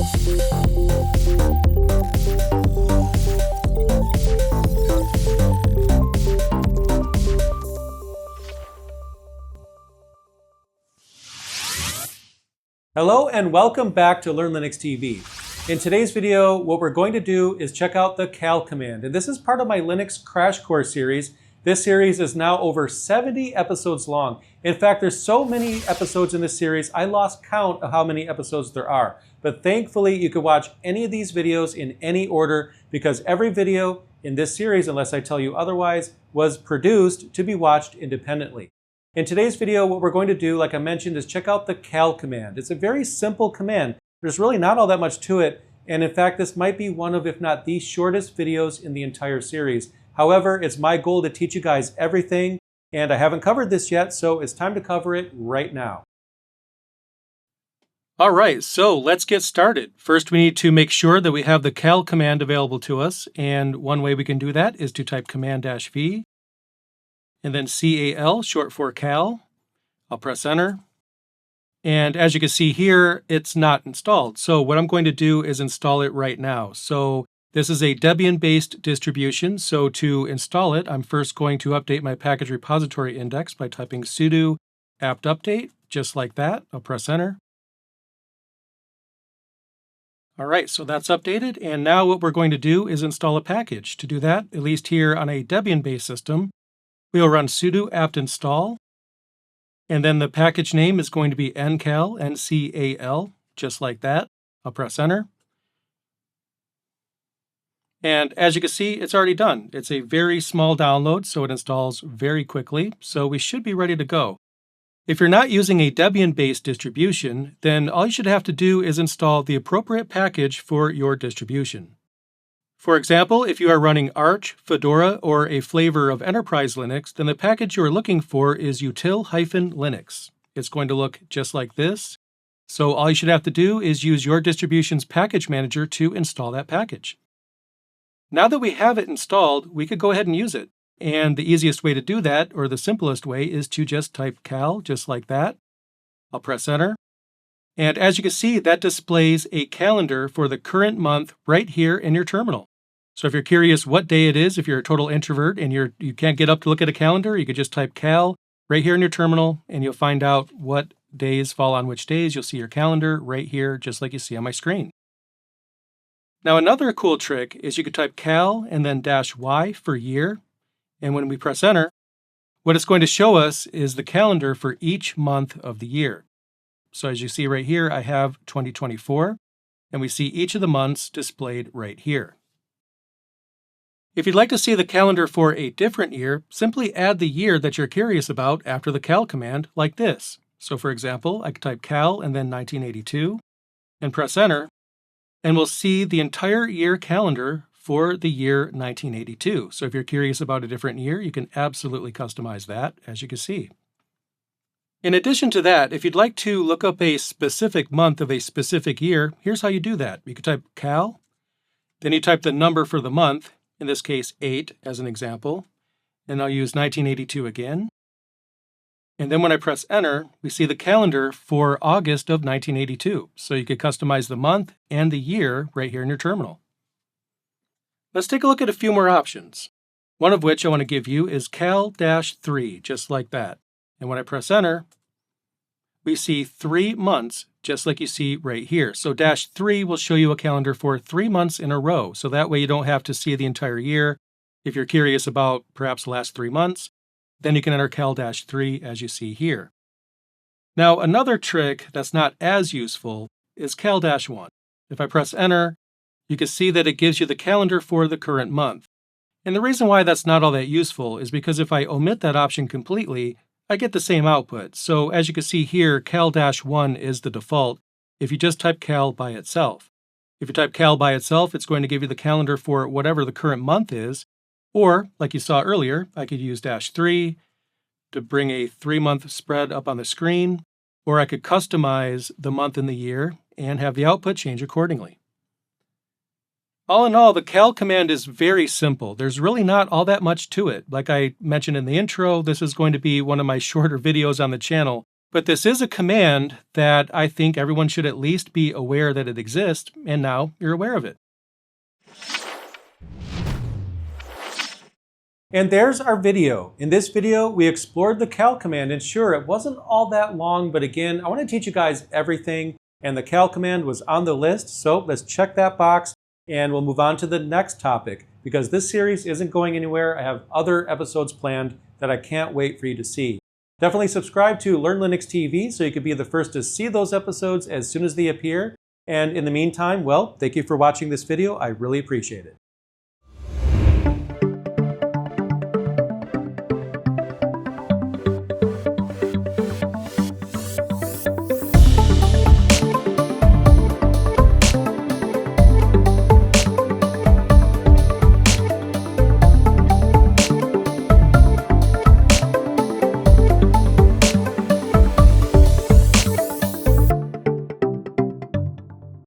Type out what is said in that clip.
Hello and welcome back to Learn Linux TV. In today's video, what we're going to do is check out the cal command. And this is part of my Linux Crash Course series. This series is now over 70 episodes long. In fact, there's so many episodes in this series, I lost count of how many episodes there are. But thankfully, you can watch any of these videos in any order because every video in this series, unless I tell you otherwise, was produced to be watched independently. In today's video, what we're going to do, like I mentioned, is check out the cal command. It's a very simple command. There's really not all that much to it. And in fact, this might be one of, if not the shortest videos in the entire series. However, it's my goal to teach you guys everything, and I haven't covered this yet, so it's time to cover it right now. All right, so let's get started. First, we need to make sure that we have the cal command available to us. And one way we can do that is to type Command-V. And then cal, short for cal. I'll press enter. And as you can see here, it's not installed. So what I'm going to do is install it right now. So this is a Debian-based distribution. So to install it, I'm first going to update my package repository index by typing sudo apt update, just like that. I'll press enter. All right, so that's updated. And now what we're going to do is install a package. To do that, at least here on a Debian-based system, we'll run sudo apt install, and then the package name is going to be ncal, N-C-A-L, just like that. I'll press enter. And as you can see, it's already done. It's a very small download, so it installs very quickly, so we should be ready to go. If you're not using a Debian-based distribution, then all you should have to do is install the appropriate package for your distribution. For example, if you are running Arch, Fedora, or a flavor of Enterprise Linux, then the package you are looking for is util-linux. It's going to look just like this. So all you should have to do is use your distribution's package manager to install that package. Now that we have it installed, we could go ahead and use it. And the easiest way to do that, or the simplest way, is to just type cal, just like that. I'll press enter. And as you can see, that displays a calendar for the current month right here in your terminal. So if you're curious what day it is, if you're a total introvert and you can't get up to look at a calendar, you could just type cal right here in your terminal and you'll find out what days fall on which days. You'll see your calendar right here, just like you see on my screen. Now another cool trick is you could type cal and then -y for year. And when we press enter, what it's going to show us is the calendar for each month of the year. So as you see right here, I have 2024, and we see each of the months displayed right here. If you'd like to see the calendar for a different year, simply add the year that you're curious about after the cal command, like this. So for example, I could type cal and then 1982, and press enter, and we'll see the entire year calendar for the year 1982. So if you're curious about a different year, you can absolutely customize that, as you can see. In addition to that, if you'd like to look up a specific month of a specific year, here's how you do that. You could type cal, then you type the number for the month, in this case 8 as an example, and I'll use 1982 again. And then when I press enter, we see the calendar for August of 1982. So you could customize the month and the year right here in your terminal. Let's take a look at a few more options. One of which I want to give you is cal-3, just like that. And when I press enter, we see 3 months, just like you see right here. So -3 will show you a calendar for 3 months in a row. So that way you don't have to see the entire year. If you're curious about perhaps the last 3 months, then you can enter cal-3 as you see here. Now another trick that's not as useful is cal-1. If I press enter, you can see that it gives you the calendar for the current month. And the reason why that's not all that useful is because if I omit that option completely, I get the same output. So as you can see here, cal-1 is the default if you just type cal by itself. If you type cal by itself, it's going to give you the calendar for whatever the current month is. Or, like you saw earlier, I could use -3 to bring a 3-month spread up on the screen, or I could customize the month and the year and have the output change accordingly. All in all, the cal command is very simple. There's really not all that much to it. Like I mentioned in the intro, this is going to be one of my shorter videos on the channel, But this is a command that I think everyone should at least be aware that it exists, and now you're aware of it. And there's our video. In this video, we explored the cal command, and sure, it wasn't all that long, but again, I want to teach you guys everything, and the cal command was on the list, so let's check that box, and we'll move on to the next topic, because this series isn't going anywhere. I have other episodes planned that I can't wait for you to see. Definitely subscribe to Learn Linux TV so you can be the first to see those episodes as soon as they appear. And in the meantime, well, thank you for watching this video. I really appreciate it.